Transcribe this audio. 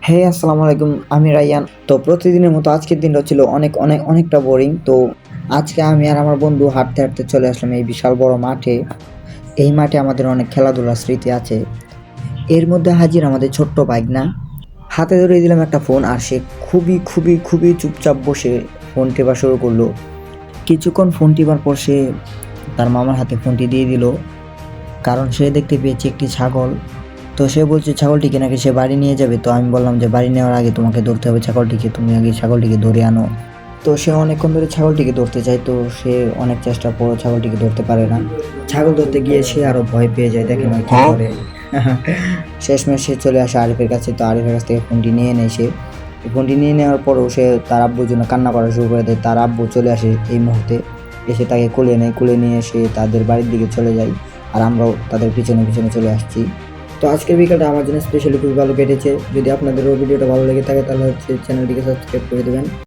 আসসালামু আলাইকুম। আমি রাইয়ান। তো প্রতিদিনের মতো আজকের দিনটা ছিল অনেকটা বোরিং। তো আজকে আমি আর আমার বন্ধু হাঁটতে চলে আসলাম এই বিশাল বড় মাঠে। এই মাঠে আমাদের অনেক খেলাধুলার স্মৃতি আছে। এর মধ্যে হাজির আমাদের ছোট্ট ভাইগনা। হাতে ধরিয়ে দিলাম একটা ফোন আর সে খুবই চুপচাপ বসে ফোন টেপা শুরু করলো। কিছুক্ষণ ফোন টেপার পর সে তার মামার হাতে ফোনটি দিয়ে দিল, কারণ সে দেখতে পেয়েছে একটি ছাগল। তো সে বলছে ছাগলটিকে নাকি সে বাড়ি নিয়ে যাবে। তো আমি বললাম যে বাড়ি নেওয়ার আগে তোমাকে ধরতে হবে ছাগলটিকে, তুমি আগে ছাগলটিকে ধরে আনো। তো সে অনেকক্ষণ ধরে ছাগলটিকে ধরতে চায়, তো সে অনেক চেষ্টার পর ছাগলটিকে ধরতে পারে না। ছাগল ধরতে গিয়ে সে আরও ভয় পেয়ে যায়, দেখেন ওই কী করে। শেষমেশ সে চলে আসে আরিফের কাছে। তো আরিফের কাছ থেকে ফোনটি নিয়ে নেয় সে। ফোনটি নিয়ে নেওয়ার পরও সে তার আব্বুর জন্য কান্না করা শুরু করে দেয়। তার আব্বু চলে আসে এই মুহূর্তে, এসে তাকে কোলে নেয়। কোলে নিয়ে সে তাদের বাড়ির দিকে চলে যায়, আর আমরাও তাদের পিছনে চলে আসছি। তো আজকের বিকেলটা আমার জন্য স্পেশালি খুবই ভালো কেটেছে। যদি আপনাদেরও ভিডিওটা ভালো লেগে থাকে তাহলে চ্যানেলটিকে সাবস্ক্রাইব করে দেবেন।